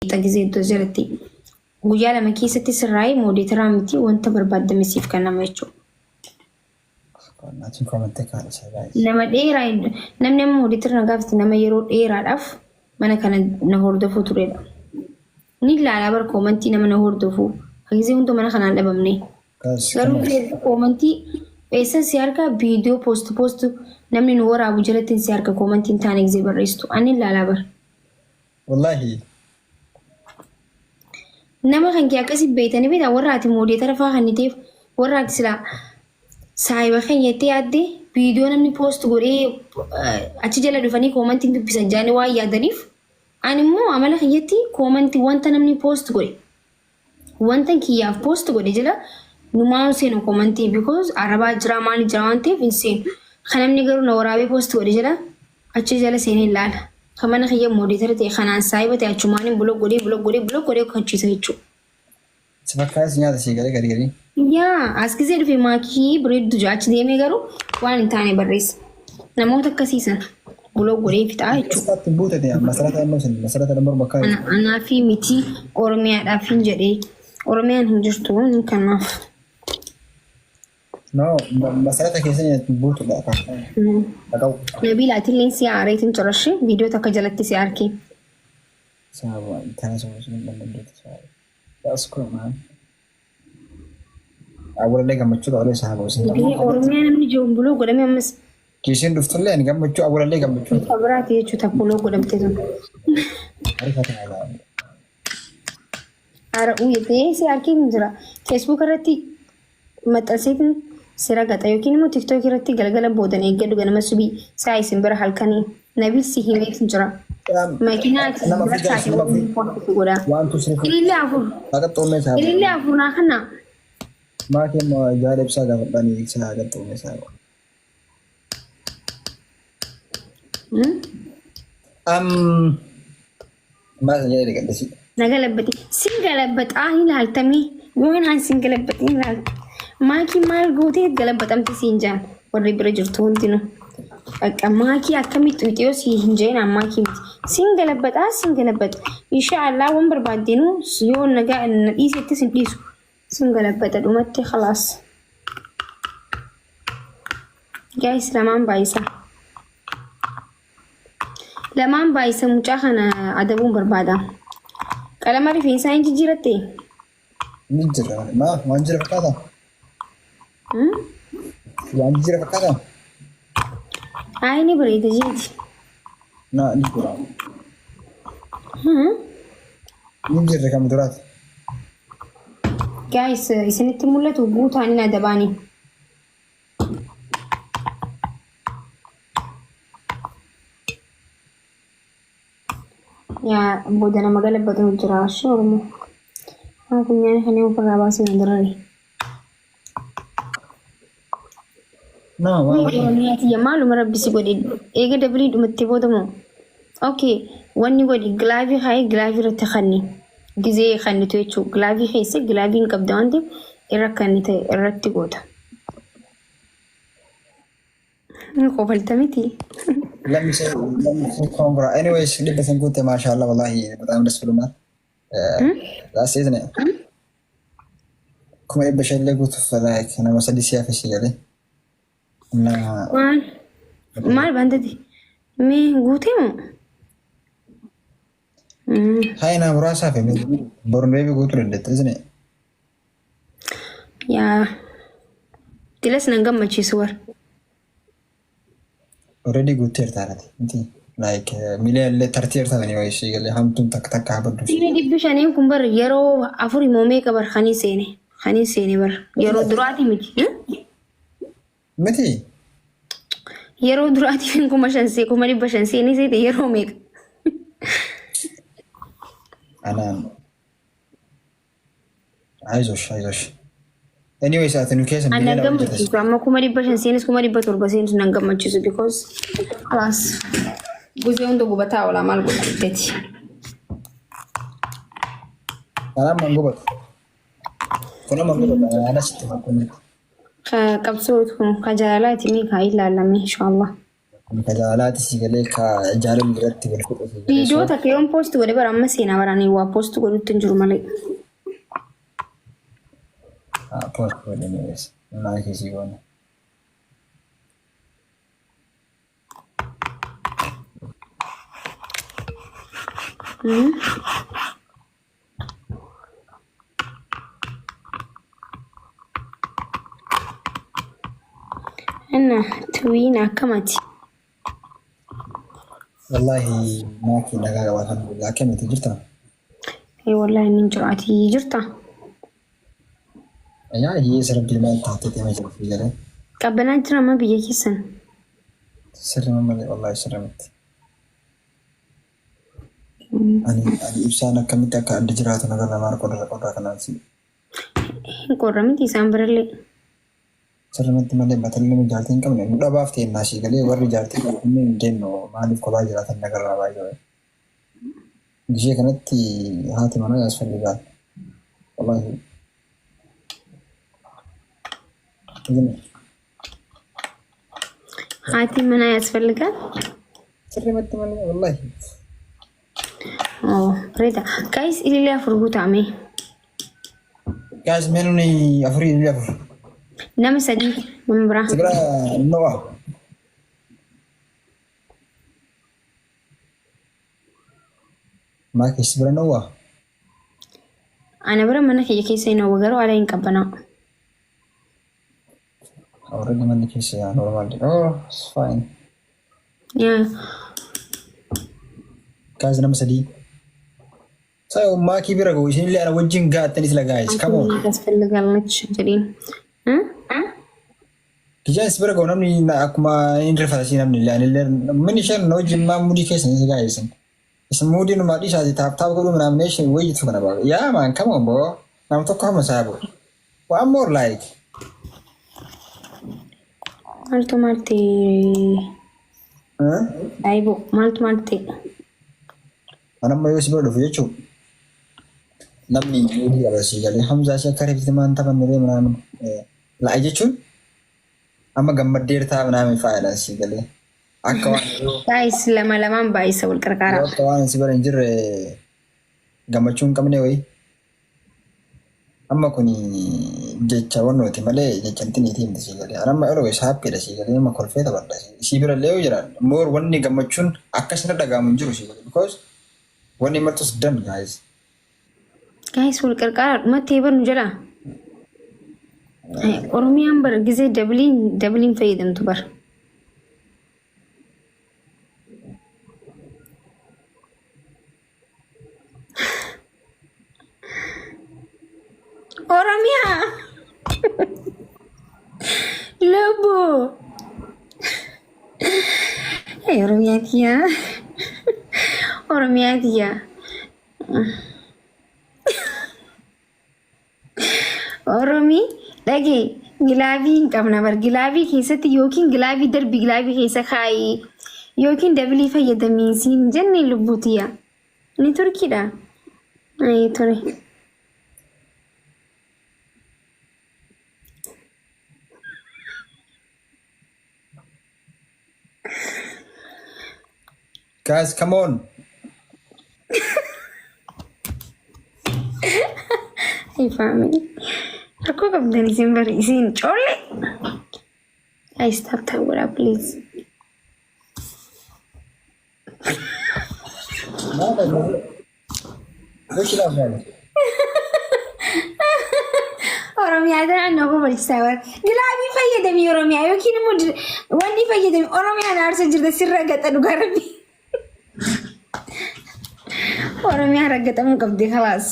تجزي الدوزرتي ويا لما كيسة تسرعي مودي ترامتي وانت برباد مسيف كنا ميشو ناتين كومنتك على سبايس نما ديرا نم مودي ترنا قافت نما يرو ديرا الأف mana kana nahor dafuu turedha. Ni ilaalaa bar koomantii nama nahor dafuu. Hagisee hundi mana kanaan dhabamne. Garuu koomantii eessan si harka viidiyoo poost namni nu waraabu jalatti si harka koomantiin taane gisee barreessitu. Ani ilaalaa bar. Wallahi. Nama kan kee akkasii beeytanii beektaa warra ati moodee tarafaa kan niteef warra ati silaa saayiba kan jettee yaadde viidiyoo namni poost godhee achi jala dhufanii koomantiin dubbisan jaanii waan yaadaniif ani immoo amala kiyyatti koomantii wanta namni poost godhe wanta kiyyaaf poost godhe jala numaan seenu koomantii because arabaa jira maali jira waan ta'eef hin seenu kan namni garuu na waraabee poost godhe jala achi jala seenee ilaala kan mana kiyya moodee ta'e kanaan saayiba ta'e achumaan buloo godhee kachiisa jechuudha. Sifakkaas nyaata sii galee. Yaa as gisee dhufe maakii bareeddu jaachi deemee garuu waan hin taane barreessa. Namoota akkasiisan buloo godhee fixaa jechuudha. Masarata namar bakkaa. Anaa fi miti Oromiyaadhaaf hin jedhee Oromiyaan hin jirtu kanaaf. No, masarata keessatti buutudha. Nabiilaatiin leensi aareetiin corashee viidiyoo takka jalatti si argee. Saawwa taasisa sun dandeenye saawwa. That's cool man. Awwalallee gammachuu ta'uu isaa boosee. Oromiyaan namni jiruun buloo godhame ammas. Kiisiin dhuftullee ani gammachuu awwalallee gammachuu. Kabiraati jechuudha buloo godhamte sun. Ara uyyatee si arginu jira. Facebook irratti maxxanseetiin sira gaxa yookiin immoo TikTok irratti galgala boodan eeggadhu ganama subii saa isin bira halkanii nabil si himeetu jira. Makiinaati barsaati godha. Ilillee afur. Ilillee afur naa kana. Maatiin yaada ibsaa gaafadhanii isaa agartuun isaa. Maal jedhee gadhisi? Nagalabbati. Singalabbataa ilaaltamii waan haan singalabbatii ilaalta. Maakii maal gootee galabbatamte siin jaan warri bira jirtu hundinuu. Akka maakii akkamitti wixiyoo si hin jeen maakii miti. Singalabbata. Inshaallah waan barbaadenu yoo nagaa na dhiisetti sin dhiisu. Singalabbata dhumatti khalaas. Guys lamaan baay'isa mucaa kana adabuun barbaada. Qalama rifeensaa hin jijjiiratte? Ni jira. Waan jira fakkaata? Waan jira fakkaata? Ni bareeda jeeti. Ni jira. Ni jira kam duraati? Guys isinitti mul'atu guutaan inni adabaanii. Yaa booda nama galabbatu jira shormo. Kunyaan kan yoo farraa baasee nandarare. Oromiyaati maaluma rabbisi godhe eega dabalii dhumatti boodamoo. Okay wanni godhe gilaavii irratti kanni. Gizee kannitu jechuudha. Gilaavii keessa gilaaviin qabda waan ta'eef irra kannite irratti goota. Qofalta miti. Let me say congrats. Anyways, listen good mashallah wallahi بتعمل بس بالمال. That's isn't it? كم يبى شيء اللي قلت فلاك أنا مسدي سيافي شيء عليه. Maal bandati? Mee guutee moo? Hai na murasa fe born baby guutuu dandeetta isn't it? Yaa tilas nan gammachiisu war. Already guuteerta arati. Like million letter anyway she galee hamtuun takka habaddu. Inni dhibbi shanii kun bar yeroo afur moomee qabar khanii seene bar yeroo duraati miti. Miti? Yeroo duraati kuma dhibba shan seenii seete yeroo meeqa? Anaan. Aizosh. Anyways, I think case I'm not going to go. I'm going to seenis kuma dhibba torba seenis nan gammachiisu because alas guzee hundi gubataa oolaa maal godhateeti. Kanaan mangubatu. Kuna mangubatu ana sitti makuni. Qabsoo kun ka jaalalaati mee kaa ilaalame inshallah. Kajaalaati si galee ka jaalala biratti wal fudhatu. Video takka yoon post godhe bara amma seenaa baranii waa post godhutti hin jiru malee. Post godhaniis naa keessi goone. Anna tuwiin akkamati. Wallahi maaki nagaa qaba alhamdulillah akkamiti jirta? Wallahi nin jiraati jirta. Ayaa hiyyeessa rabbii maal taatee deemaa jiru fi galee. Qabbanaa jira amma biyya keessan. Sirrima malee wallahi sirrimatti. Ani ibsaan akkamitti akka adda jiraatu nagarra maal qodaa kanaan si. Hin qorra miti isaan birallee. Sirrimatti malee batalli nu jaartii hin qabne nu dhabaaf ta'e naasii galee warri jaartii qabne hin jennu maaliif kophaa jiraatan nagarraa baay'ee. Gishee kanatti haati manaa yaasfalligaa. Wallahi. Haati manaa yaasfalligaa? Sirrimatti malee wallahi. Oh, Rita. Guys, ilillee afur guutame. Guys, menuni afurii ilillee afur. Nama sadii nama biraa. Sigira Noah. Maa keessi bira Noah? Ana bira mana kiyya keessa hin hawwa garuu ala hin qabbanaa. Already manni keessa normal. Oh, it's fine. Yeah. Guys, nama sadii. Saya maaki bira go isin illee ana wajjin gaatanis la guys. Come on. Yaasfalligalnach jedhiin. Kijaan bira go namni akkuma inni rifata si namni illee anillee mini shan no jimmaa mudii keessa ni guys. Isin mudii nu maadhi isaati taap godhu nomination wayitu kana baa. Yeah man, come on bro. Nam tokko hama saabu. One more like. Maaltu maalti? Aibo, maaltu maalti? Anamma yoo si bira dhufu jechuudha. Namni mudii qabasii galee hamzaa ishee akka reefti maan taphannulee manaan la'a jechuun amma gammaddeer ta'a manaan faayidaan si galee. Akka waan Guys, lama baay'isa wal qarqaara. akka waan si bara hin jirre gammachuu hin qabne wayii. Amma kuni jecha wannooti malee jechanti niitii himti si galee. Anamma always haappiidha si galee amma kolfee taphadha. Si bira illee yoo jiraan moor wanni gammachuun akkasina dhagaamu hin jiru si galee. Because wanni martus done guys. Guys, wal qarqaara dhumatti eebarnu jala. Oromiyaan bara gisee dabliin fayyadamtu bara. Oromiyaa! Lubbu! Oromiyaa kiyyaa. Oromiyaa kiyyaa. Oromii dhagee gilaavii hin qabna bar gilaavii keessatti yookiin gilaavii darbii gilaavii keessa kaayee yookiin dablii fayyadamee siin jenne lubbuutiya. Ni turkiidha. Ture. Guys, come on. Hey family. Aku kabdan isin bari isin chole. I stop tawura please. Oromiyaa dhaan nama barsiisaa bara. Gilaavii fayyadamii Oromiyaa yookiin immoo wanni fayyadamii Oromiyaan aarsa jirta sirra gaxa dhugaa rabbi. Oromiyaa raggaxamuu qabdi khalaas.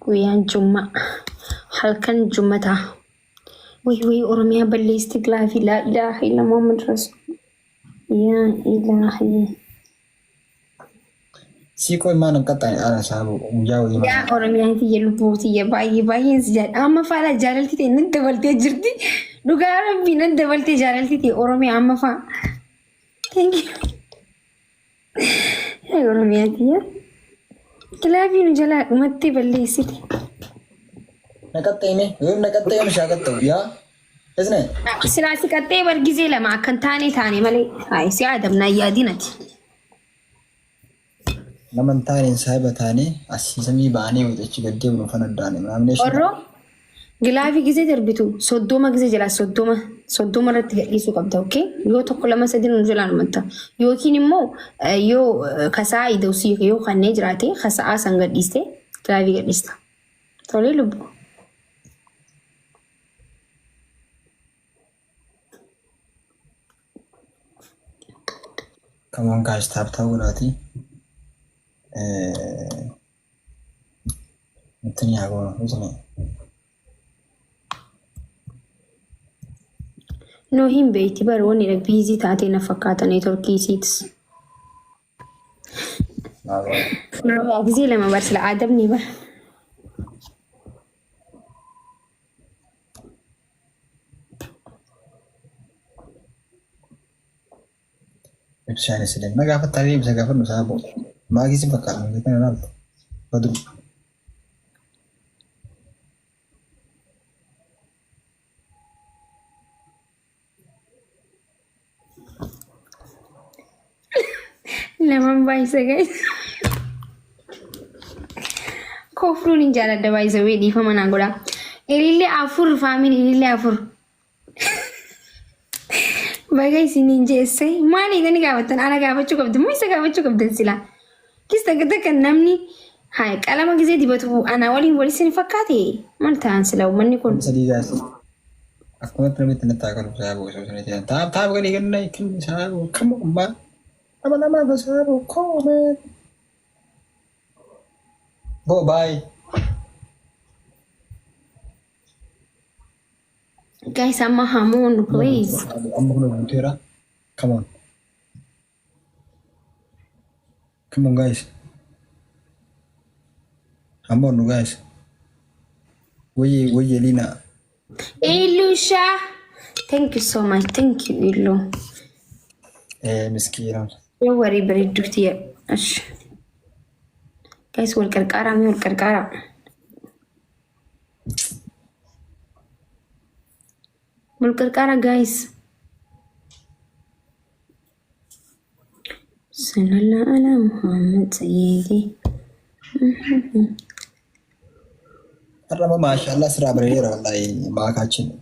Guyaan Jumaa halkan Jumataa ወይ ኦሮሚያ በሌስቲ ግላፊ ላኢላሀ ኢላ ሙሐመድ ረሱል ያ ኢላሂ ሲቆይ ማንም ቀጣይ አላሳቡ ያው ያ ኦሮሚያ የልቦት የባይ ዝጃድ አመፋላ ጃለልቲ እንደበልቴ ጅርቲ ዱጋ ረቢ እንደበልቴ ጃለልቲ ኦሮሚያ አመፋ ቴንክ ዩ ኦሮሚያ ግላፊ ነው ጀላ መቴ በሌስቲ ነቀጣይ ነቀጣይ ሻቀጣው ያ እስነ ስላሲ ቀጣይ በርጊዜ ለማከን ታኔ መለ አይ ሲያደምና ያዲነት ለመንታኔን ሳይበታኔ አሲሰሚ ባኔ ወጥች ገደብ ነው ፈነዳኔ ምናምን ኦሮ ግላፊ ጊዜ ደርቢቱ ሶዶማ ጊዜ ጀላ ሶዶማ ረት ገሊሱ ቀብታ ኦኬ ዮ ተኮ ለመሰድን ነው ጀላ ነው ዮኪን ሞ ዮ ከሳ ይደውሲ ዮ ከኔ ጅራቴ ከሳ ሰንገዲስቴ ግላፊ ገዲስታ ቶሌ ልቡ ከሞን ጋር ታብታው ጉዳቲ እንትን ያጎ ነው ኖ ሂም ቤቲ በሮን ቢዚ ታቴ ነፈካተ ኔትወርክ ሲትስ ጊዜ ለመባር ስለ አደም ኒበር ብቻኔ ስለ መጋፈት ታዲያ በዘጋፈት ነው ሳቦ ማጊዝ በቃ ነው ከተናል በድሩ ለማን ባይሰጋይ ኮፍሩን እንጃላ ደባይዘው ዲፈመና ጎዳ ኤሊሊ አፉር ፋሚሊ ኤሊሊ አፉር bagay sininjese mali gani gabatan ana gabachu qabd moise gabachu qabdan sila kista gada kan namni hay qalama gize dibatu ana wali sin fakati maltan sila manni kon sadigas akuma permit natagal sabo so sene tab gani ganai kin sabo kam ba ama basabo comment bo bye guys amma hamon please I'm gonna do it. Come on guys. Come on guys. Wait Lina. Ilusha thank you so much thank you Ilu مسكينة don't worry بريد دكتور اش guys والكركارة مي والكركارة والكركارة guys صلى الله على محمد سيدي الرب ما شاء الله سرع بريرة والله معك هاتشين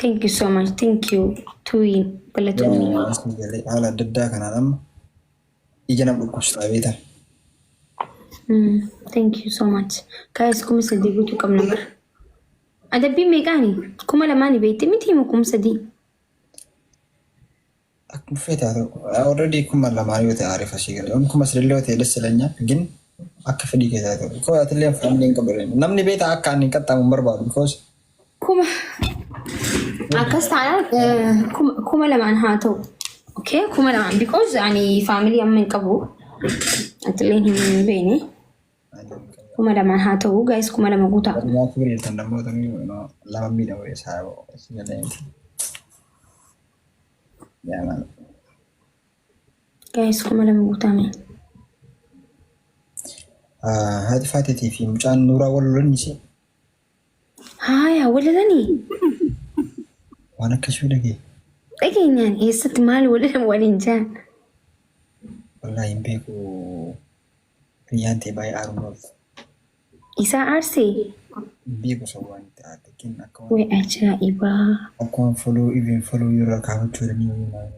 thank you so much thank you توين بلتوني على الددا كان أنا يجينا بالكوش طيبيتا thank you so much guys كم صديقو كم نمبر أدبي ميغاني كم لماني بيتي متي مكم صديق أكون فيتا already كم لماني بتعرف أشياء اليوم كم أسرع له لسه لنيا جن أكفدي كذا كو أتلي فاندين كبرين نمني بيت أكاني كتا مربع because كم أكستانا كم لمان هاتو أوكي كم لمان because يعني family أمين كبو أتلين هم بيني كم لمان هاتو guys كم لمان قطع ما كبرين تندمو تني لما ميدا ويسحبه سيجلين يا مان guys كم لمان قطع مين هذه فاتتي في مكان نورا ولا نسي هايا ولا ذني وانا كشف لقي لكن يعني يست مال ولا إنجان والله ينبيكو ريانتي باي أرنولد إسا أرسي بيكو سواني تأتكين أكوان وأجائبا أكوان follow even follow يورا كاو تشورني وينا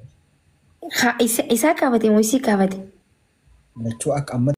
إسا كابتي موسي كابتي لچو أك أمت